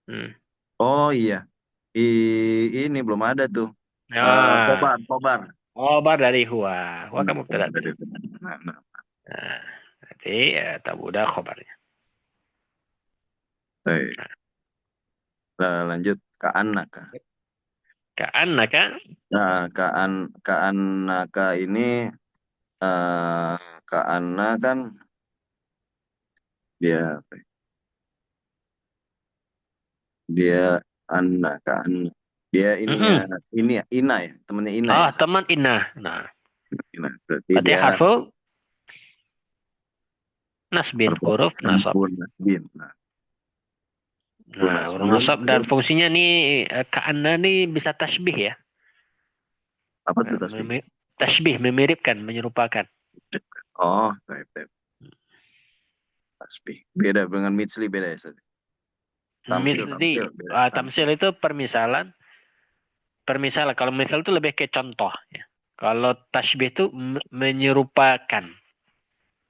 Hmm. Oh iya. Ini belum ada tuh. Ah, Kobar. khobar dari huwa. Huwa kan mubtada. Kobar dari nah. Nah, berarti tabuda khobarnya. Baik. Nah, lanjut ke anaka. Ka'annaka. Nah, ke anaka ini eh ke anna kan dia apa ya? Dia anna ke anna. Dia ininya Mm-mm. ini ya, Ina ya, temennya Ina ya. Ah, teman inah. Nah, Ina. Berarti berarti dia harfu nasbin huruf nasab. nasbin. Nah, Nah, huruf nasbin. nasab dan fungsinya nih ka'anna nih bisa tasbih ya. Apa tuh Nah, tasbih? Tasbih memiripkan, menyerupakan. Oh, baik. Tasbih. Beda dengan mitsli beda ya, Ustaz? Tamsil beda. Tamsil itu permisalan. Permisalan kalau misal itu lebih ke contoh ya. Kalau tasbih itu menyerupakan.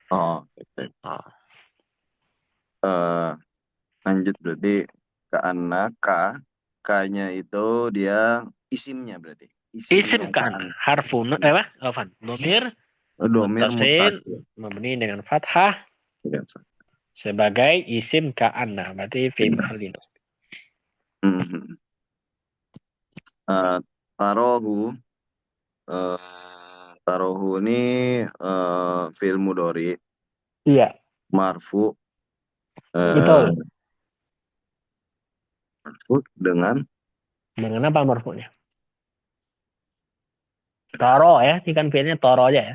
Oh, baik. Oh. Eh, lanjut berarti ke anak K-nya itu dia isimnya berarti. Isim Isimnya kan Kaan. harfun afan domir Domir muttasil mustatir. mabni dengan fathah sebagai isim ka'anna berarti fi mahallin. Mhm. Eh, tarohu tarohu ini fi'il mudhari Iya, marfu betul. marfu dengan Dengan apa marfu'nya? Toro ya, ini kan fiilnya toro aja ya.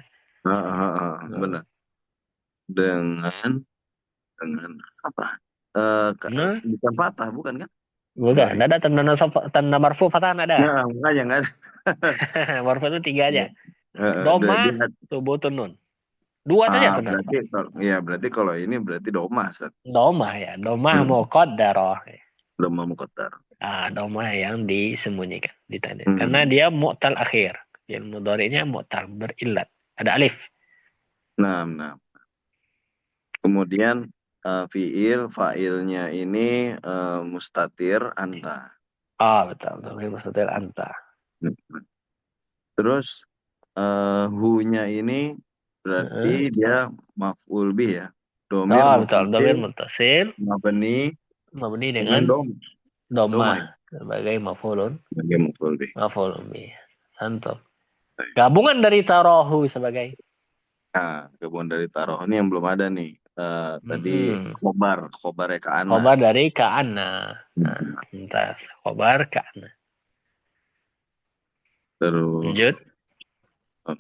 benar dengan apa? Nah, Bukan patah bukan kan? bukan, Mudhari. ada tanda nasab, tanda marfu fathah ada. Nah, makanya nggak ada. Marfu itu tiga aja. Dia, Doma, subutun nun. Dua saja tanda berarti nasab. berarti kalau ini berarti doma Ustaz. Doma ya, doma Hmm, muqaddarah. doma muqaddar. Doma yang disembunyikan, ditanda. Karena Hmm. dia mu'tal akhir. Yang mudhari'nya mu'tal, berillat. Ada alif. Nah. Kemudian fiil fa'ilnya ini mustatir anta. Betul. Dhamir mustatir anta. Terus hu-nya ini berarti Heeh. dia maf'ul bih ya. Domir Betul. Dhamir muttasil muttasil. mabni Mabni dengan dengan doma doma. ya. Sebagai maf'ulun. Sebagai maf'ul bih. Maf'ulun bih. Mantap. Gabungan dari tarohu sebagai. Nah, kebun dari taruh ini yang belum ada nih. Tadi Mm-mm. khobar ya ke ana. Khobar dari ka'anna. Nah, entar. Khobar ka'anna. Terus Lanjut. eh,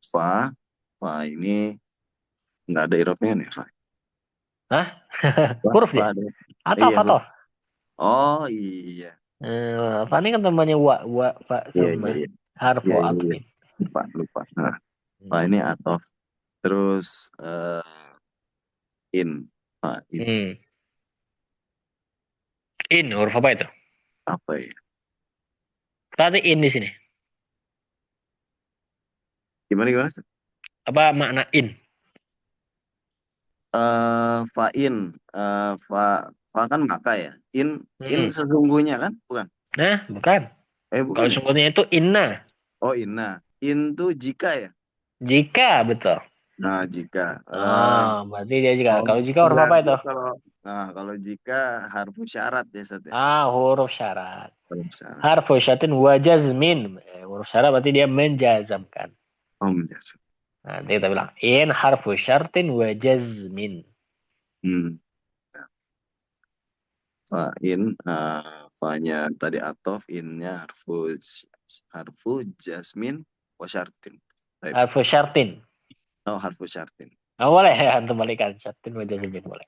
fa, fa ini nggak ada irobnya nih fa. Hah? Fa, Huruf fa dia? ada. Atau Iya, fatoh? oh iya. Apa ini kan temannya fa Iya, sama iya. harfu Iya. atfin. Lupa. Nah, fa ini atof. Terus in. Hmm. In huruf apa itu? Apa ya? Tadi in di sini. Gimana? Apa makna in? Fa'in. Fa kan maka ya. In Hmm. sesungguhnya kan? Bukan. Nah, bukan. Bukan Kalau ya. sungguhnya itu inna. Oh, inna. In tuh jika ya. Jika betul. Nah, jika. Berarti dia jika. Oh, Kalau jika huruf apa berarti itu? kalau jika harfu syarat ya, Sat ya. Huruf syarat. Harfu syarat. Harfu syaratin wa jazmin. Huruf syarat berarti dia menjazamkan. Oh, menjazam. Nanti kita bilang in harfu syartin wa jazmin. Hmm. Fa'in, fa'nya tadi atof, innya harfu jasmin wa syartin. Baik. Harfu syartin. Oh, harfu syartin. Oh, boleh ya, antum balikan syartin wa jazmin boleh.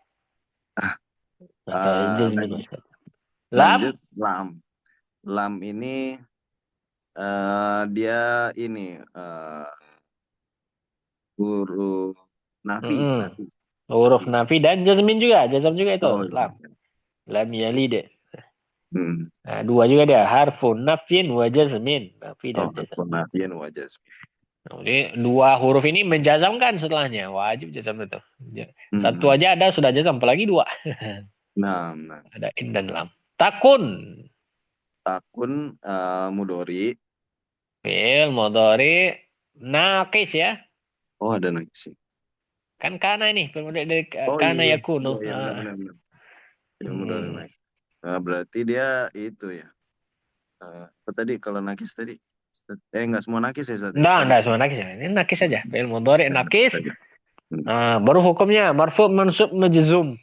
Atau jazmin wa syartin. Lam. Lanjut, lam. Lam ini dia ini huruf nafi. Mm-mm. Nafi. Huruf nafi dan jazmin juga. Jazam juga itu. Oh, Lam. iya. Lam yalid. Hmm. Nah, dua juga dia. Harfu nafin wa jazmin. Nafi Oh, dan jazam. harfu nafian wa jasmin. Jadi dua huruf ini menjazamkan setelahnya. Wajib jazam itu. Satu aja ada sudah jazam. Apalagi dua. Nah. Ada in dan lam. Takun. Takun mudori. Fi'il mudhari naqis ya. Oh, ada nangis. Kan kana ini. Dari Oh, kana iya. yakunu. Iya, Ah. benar. Ilmu dari Hmm. nangis. Nah, berarti dia itu ya. Apa tadi kalau nakis tadi? Enggak semua nakis ya Ustaz, ya? Tadi. Enggak semua nakis ya. Ini nakis saja. Fi'il mudhari nakis. Tadi. Baru hukumnya marfu mansub majzum.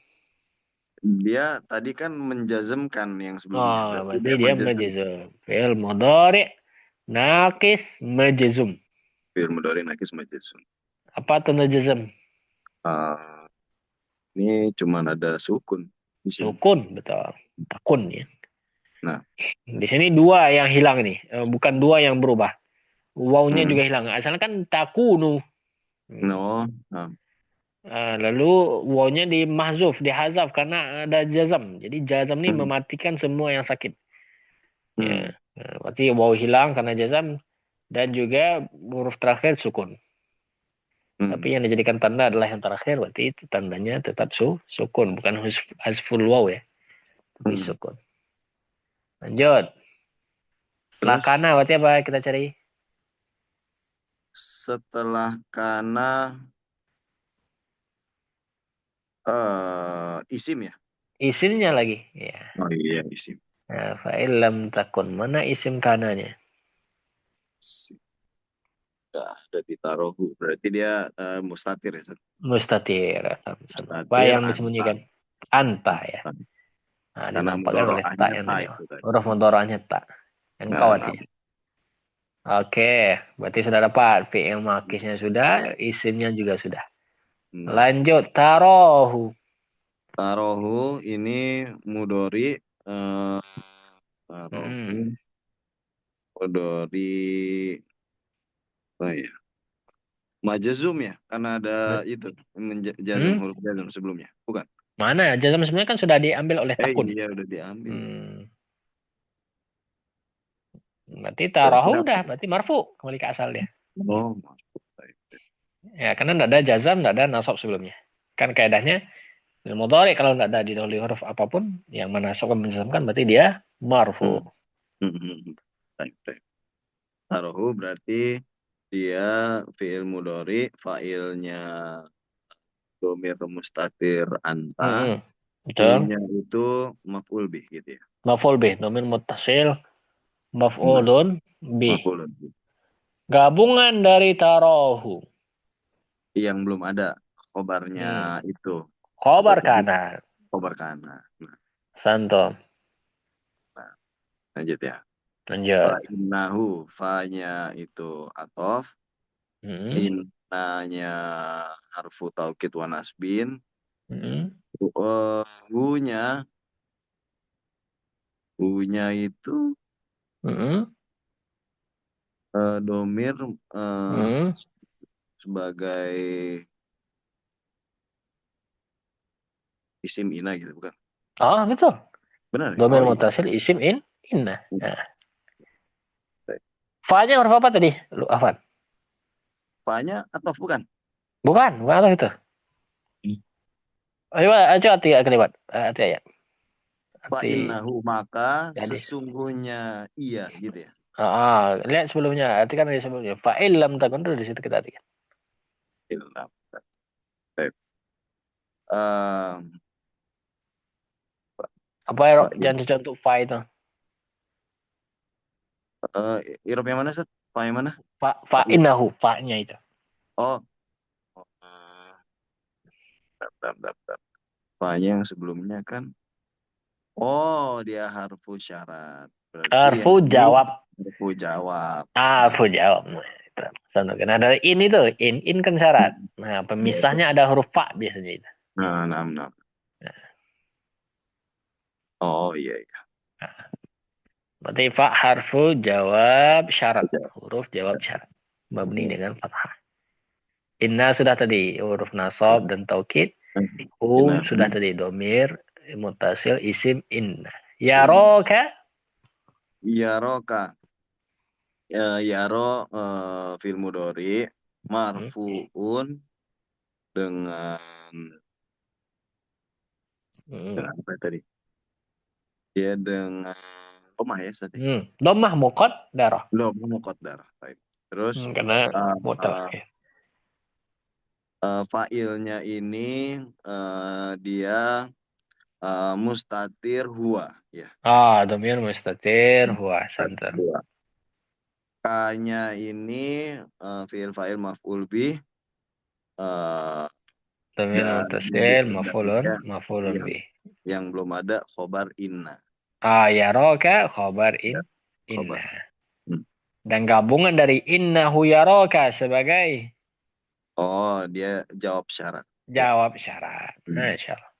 Dia tadi kan menjazmkan yang sebelumnya. Oh, Berarti berarti dia dia menjazm. majzum. Fi'il mudhari nakis majzum. Fi'il mudhari nakis majazm. Apa itu majzum? Uh, ini cuma ada sukun di sini. Sukun, betul. Takun ya. Nah. Di sini dua yang hilang nih, bukan dua yang berubah. Wawnya juga hilang. Asalnya kan takunu. No. Lalu wawnya di mahzuf, dihazaf karena ada jazam. Jadi jazam ini mematikan semua yang sakit. Ya. Berarti waw hilang karena jazam dan juga huruf terakhir sukun. Tapi yang dijadikan tanda adalah yang terakhir, berarti itu tandanya tetap sukun, bukan hasful waw ya. Tapi sukun. Lanjut. Setelah kana berarti apa kita cari? Setelah kana isim ya? Isimnya lagi. Ya. Oh iya, isim. Nah, fa'il lam takun. Mana isim kananya? Ada di tarohu. Berarti dia mustatir ya? Mustatir. Apa yang disembunyikan? Anta ya. Nah, Karena dinampakkan oleh tak yang tadi. Huruf mudhoranya tak. Engkau artinya. Oke, berarti sudah dapat. Fi'il makisnya sudah, isimnya juga sudah. Lanjut, tarohu. Tarohu ini mudori. Tarohu. Mudori. Oh ya. Majazum ya? Karena ada itu. Jazam huruf jazam sebelumnya. Bukan? Mana? Jazam sebenarnya kan sudah diambil oleh takun. Iya, udah diambil. Berarti tarohu udah. Berarti marfu. Kembali ke asal dia. Oh, marfu. Ya, karena tidak ada jazam, tidak ada nasab sebelumnya. Kan kaidahnya mudhari kalau tidak ada didahului huruf apapun yang menasabkan menjazamkan berarti dia marfu. Tarohu berarti dia fi'il mudhari, fa'ilnya dhamir mustatir anta. Betul. Nya itu maf'ul bih gitu ya. Maf'ul bih, dhamir muttasil, maf'ulun bih. Gabungan dari tarohu. Yang belum ada khobarnya itu. Khobar kana. Khobar kana. Santom. Nah, lanjut ya. Lanjut. Fa'innahu, fa-nya itu atof. Innanya harfu taukid wa nasbin. U-nya itu domir sebagai isim ina gitu, bukan? Oh, betul. Benar. Domir mutasil isim inna. Nah. Fa-nya huruf apa tadi? Lu Afan. Fa-nya atof bukan? Bukan atof itu. Ayo, coba tiga kalimat. Arti ayat. Fa'innahu, maka sesungguhnya iya gitu ya. Lihat sebelumnya. Artikan dari sebelumnya. Fa'il lam takun itu di situ kita artikan. Apa yang cocok untuk fa itu? Irob yang mana, Set? Fa yang mana? Fa'innahu, fa-nya itu. Oh, dap. Fa-nya yang sebelumnya kan. Oh, dia harfu syarat. Berarti yang Harfu ini jawab. harfu jawab. Harfu jawab. Nah, itu. Karena dari in itu, in kan syarat. Nah, Ya, itu. pemisahnya ada huruf fa biasanya itu. Nah. Oh, iya, iya. Berarti fa harfu jawab syarat. Huruf jawab syarat. Mabni dengan fathah. Inna sudah tadi huruf nasab dan taukid. Sudah Nah, tadi domir mutasil isim inna. sim. Yaroka. Yaroka. Yaro fil mudhari Hmm. marfuun dengan Hmm. apa tadi? Ya dengan lemah ya tadi. Domah mukot darah. Belum muqaddar. Baik. Terus Karena mutlak. uh, failnya ini dia mustatir huwa ya. Domir mustatir huwa center. Huwa. K-nya ini fiil fa'il maf'ul bih Domir dan mutasil ya, mafulun yang bih. belum ada khobar inna. Yaroka khobar Ya, inna. khobar. Hmm. Dan gabungan dari innahu yaroka sebagai Oh, dia jawab syarat. Ya. jawab syarat. Hmm. Masya Allah. Ah,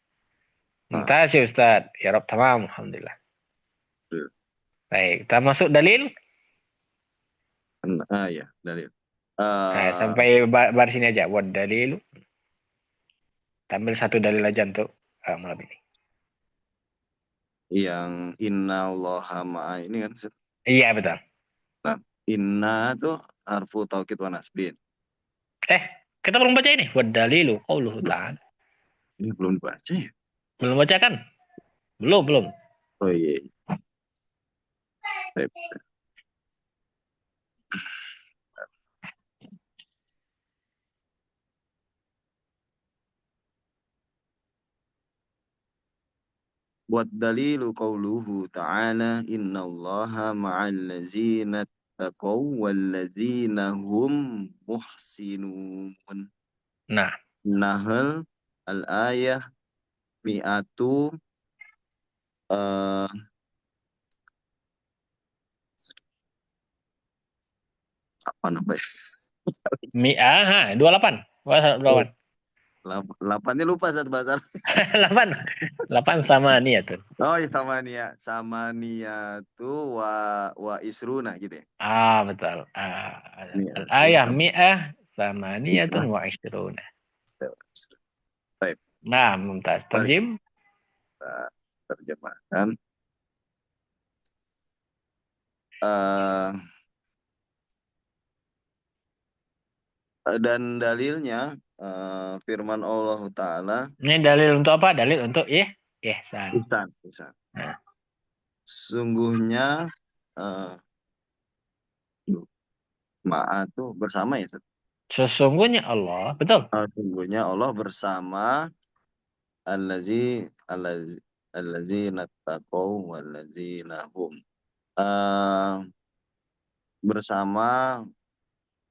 Mumtaz ya Ustaz. Ya Rob, tamam. Alhamdulillah. betul. Baik, kita masuk dalil. Ya, dalil. Sampai baris ini aja. Buat dalil. Tampil satu dalil aja untuk malam ini. Yang inna allaha ma'a ini kan. Iya, betul. Nah, inna tuh harfu taukid wa nasbin. Kita belum baca ini. Buat dalilu. Qauluhu Belum. ta'ala. Ini belum dibaca ya? Belum baca kan? Belum. Oh iya. Baik. Buat dalilu qauluhu ta'ala innallaha ma'al ladzina taqaw wal ladzina hum muhsinun. Nah. Nahl al-ayah mi'atu eh apa namanya? Mi'ah, 28. 28. 8-nya lupa satu bahasa. 8. 8 sama niatun. Oh, ya sama tuh wa isruna gitu ya. Betul. Al-ayah Niatu. mi'ah sama niatun wa ishruna. Baik, Nah, mumtaz. balik Terjem. kita terjemahkan. Eh dan dalilnya firman Allah Ta'ala Ini dalil untuk apa? Dalil untuk ihsan. Ihsan. Nah, Sungguhnya ma'a tuh bersama ya. sesungguhnya Allah, betul. Sungguhnya Allah bersama allazi allazina taqaw wallazina hum. Eh, bersama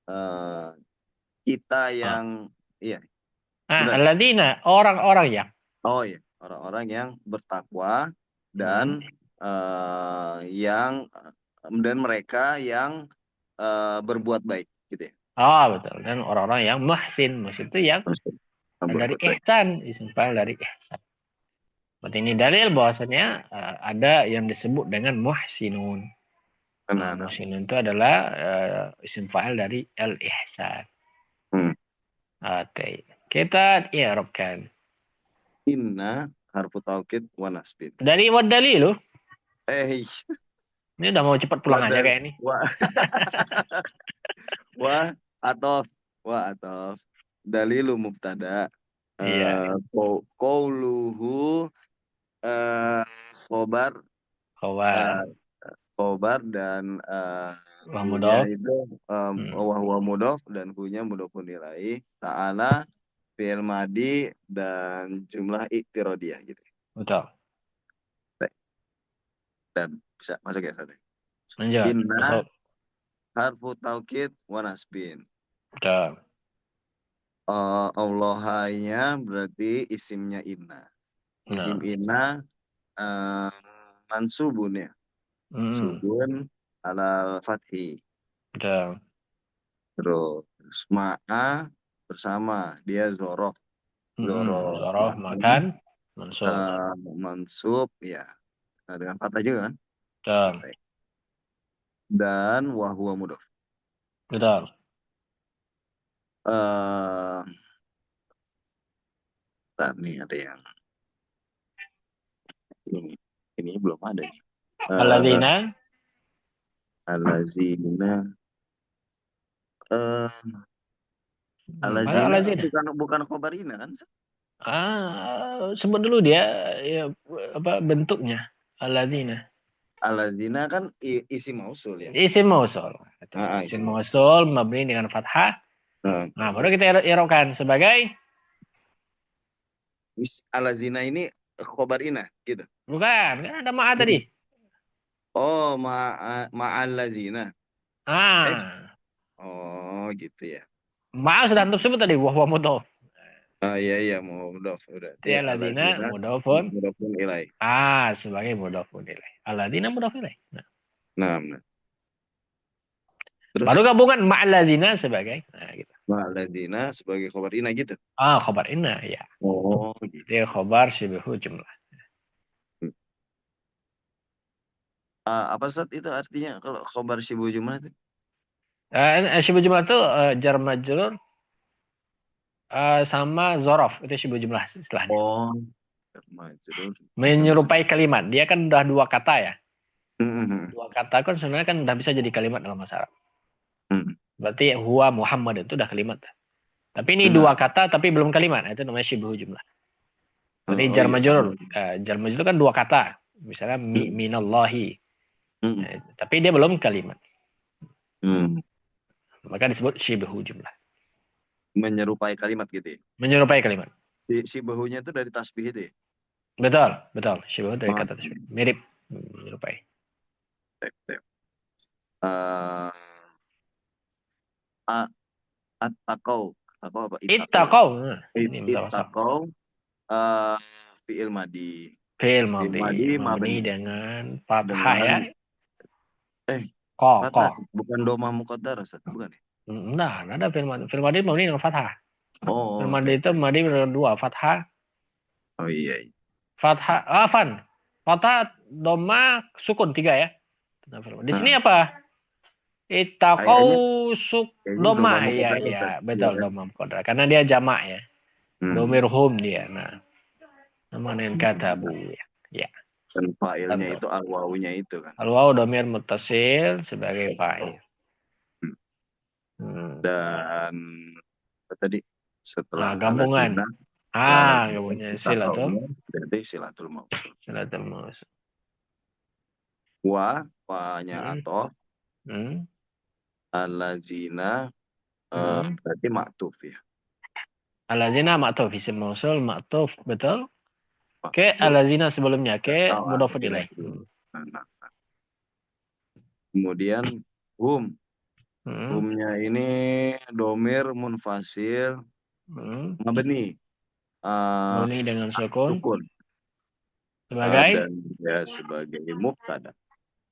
eh, kita Ah. yang iya benar. Alladzina, orang-orang yang. Oh iya, orang-orang yang bertakwa dan yang dan mereka yang berbuat baik gitu ya. Betul. Dan orang-orang yang muhsin. Muhsin itu yang dari Berbuat baik. ihsan. Disimpang dari ihsan. Berarti ini dalil bahwasanya ada yang disebut dengan muhsinun. Nah. Muhsinun itu adalah isim fa'il dari al-ihsan. Hmm. Oke. Kita i'rabkan. Inna harfu taukid wa nasbin. Dari wad dalilu. Eh, Ini udah mau cepat pulang aja kayak ini. wa atof dalilu mubtada Iya. qauluhu khobar Khabar. khobar dan Wa hunya mudhaf. itu wa huwa mudhof dan hunya mudhofun ilaih ta'ala fi'il madi dan jumlah iktirodiyah gitu. Betul. Dan bisa masuk ya Sade. Lanjut. Inna Masuk. harfu taukid wa nasbin. Betul. Allahnya berarti isimnya inna. Isim Nah. inna mansubun ya. Hmm. Subun alal fathi. Betul. Terus ma'a bersama. Dia zorof. Zorof Zorof makan. makan mansub. Mansub ya. Nah, dengan fathah juga kan? Betul. Fathah. Dan wahwa mudhof. Betul. Eh, Bentar nih ada yang ini. Ini belum ada nih. Eh, Alladzina. Alazina. Eh, Ada Alazina alladzina. bukan khobarina kan? Sebut dulu dia ya, apa bentuknya. Alladzina. Alazina kan isi mausul ya. Isim mausul. Betul. Isim Isi mausul. mausul mabni dengan fathah. Nah, Nah, baru kita irokan sebagai Alazina ini khobarina gitu. bukan, kan ada ma'a tadi. Oh, ma'alazina. X. Ah, Oh, gitu ya. ma'a sudah antum sebut tadi wahwa mudhof. Iya iya mau mudhof berarti Dia alladzina alazina mudhofun. mudhofun ilai. Sebagai mudhofun ilaih. Alladzina mudhof ilaih. Nah, Nah. Terus baru gabungan ma'alladzina sebagai gitu. ma'alazina sebagai khobarina gitu. Khobar inna ya. Oh, gitu. Dia khobar syibihu jumlah. Apa Ustaz itu artinya kalau khobar syibu jumlah itu? Syibihu jumlah itu jar majrur sama zorof itu syibihu jumlah istilahnya. Oh, majrur. Menyerupai kalimat. Dia kan udah dua kata ya. Hmm. Dua kata kan sebenarnya kan udah bisa jadi kalimat dalam bahasa Arab. Hmm. Berarti huwa Muhammad itu udah kalimat. Tapi ini Nah, dua kata tapi belum kalimat. Itu namanya syibihu jumlah. Berarti oh jar iya. majrur. Jar majrur kan dua kata. Misalnya Hmm. minallahi. Hmm. Tapi dia belum kalimat. Hmm. Maka disebut syibihu jumlah. Menyerupai kalimat gitu ya. Menyerupai kalimat. Si bahunya itu dari tasbih itu ya. Betul. Syibihu dari Oh. kata tasbih. Mirip. Menyerupai. Tep. At-taqau. Taqau apa? Ittaqau. Nah, ini Ittaqau. Fi'il madi. Fi'il Fi'il madhi. madi Mabni mabni. dengan fathah Dengan ya. Ko. fathah bukan doma muqaddar Ustaz, bukan ya? Nah, ada fi'il madhi. Fi'il madhi mabni dengan fathah. Fi'il Oh, madhi itu mabni dengan dua fathah. Oh iya. Fathah. Afan. Fathah, doma, sukun tiga ya. Di sini Nah, apa? Ittaqau kayaknya doma doma. muqaddar Iya, Ustaz. Iya betul kan? doma muqaddar. Karena dia jamak ya. Hmm. Domirhum dia. Nah, namanin katabu ya. Ya. Dan fa'ilnya Satu. itu al-wawunya itu kan. Al-waw domir muttasil sebagai fa'il. Dan apa tadi setelah Gabungan. Gabungan silatul. berarti silatul mausul. Silatul mausul. Wa-nya atof. Alazina berarti maktuf ya. Alazina maktuf isim mausul maktuf betul. Ke alazina sebelumnya ke mudhofun ilaih. Nah. Kemudian humnya ini domir munfasil mabni. Mabni dengan sukun. Sebagai? Dan ya sebagai mubtada.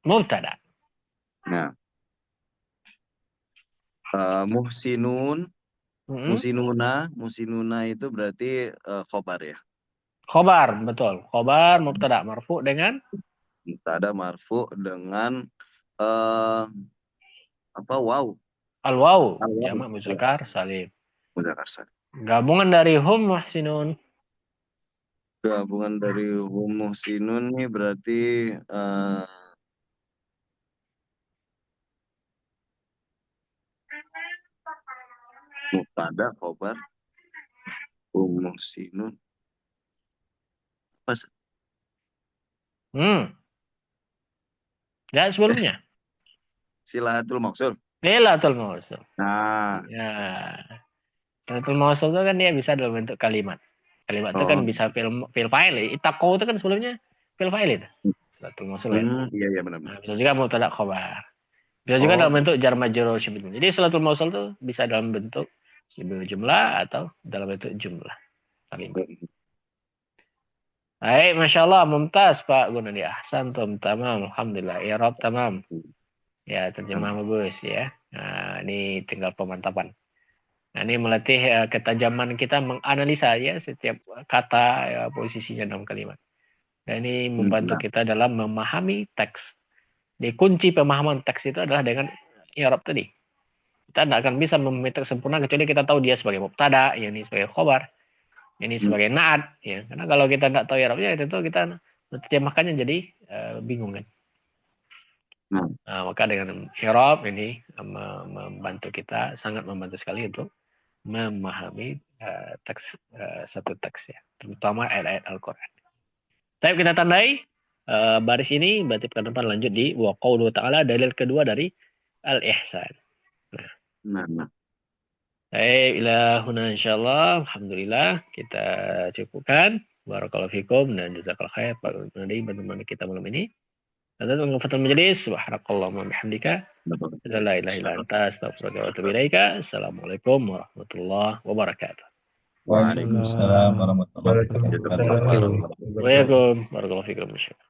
Mubtada. Nah. Muhsinun. Musinuna itu berarti khobar ya. Khobar, betul. Khobar mubtada marfu dengan mubtada marfu dengan waw. Al-waw, jamak muzakkar salim. Muzakkar salim. Gabungan dari hum muhsinun. Gabungan dari hum muhsinun ini berarti mubtada khobar hum muhsinun. Pas. Ya sebelumnya. Silatul mausul. Silatul mausul. Nah. Ya. Silatul mausul itu kan dia bisa dalam bentuk kalimat. Kalimat itu kan bisa fil fa'il. Ittaqau itu kan sebelumnya fil fa'il itu. Silatul mausul ya. Iya benar. Nah, bisa juga mubtada khobar. Bisa juga dalam bentuk jar majrur syibh. Jadi silatul mausul itu bisa dalam bentuk Sibul jumlah atau dalam bentuk jumlah. Kalimat. Baik, Masya Allah, mumtaz Pak Gunadi. Ahsantum, tamam, Alhamdulillah. I'rab tamam. Ya, terjemah bagus ya. Nah, ini tinggal pemantapan. Nah, ini melatih ketajaman kita menganalisa ya setiap kata ya, posisinya dalam kalimat. Dan ini membantu kita dalam memahami teks. Di kunci pemahaman teks itu adalah dengan i'rab tadi. Kita tidak akan bisa memahami teks sempurna kecuali kita tahu dia sebagai mubtada, ini sebagai khobar, ini sebagai naat. Ya. Karena kalau kita tidak tahu i'rabnya, itu kita menerjemahkannya jadi bingung kan. Nah, maka dengan i'rab ini membantu kita, sangat membantu sekali untuk memahami teks satu teks ya, terutama ayat-ayat Al-Quran. Tapi kita tandai baris ini, berarti ke depan lanjut di wa qauluhu ta'ala, dalil kedua dari al-ihsan. Nah. Baik, ila huna insyaallah, alhamdulillah kita cukupkan. Barakallahu fikum dan jazakallahu khair Pak Gunadi berteman kita malam ini. Dan untuk fatul majelis, subhanakallahumma bihamdika, la ilaha illa anta, astaghfiruka wa atubu ilaika. Assalamualaikum warahmatullahi wabarakatuh. Waalaikumsalam warahmatullahi wabarakatuh. Waalaikumsalam warahmatullahi wabarakatuh.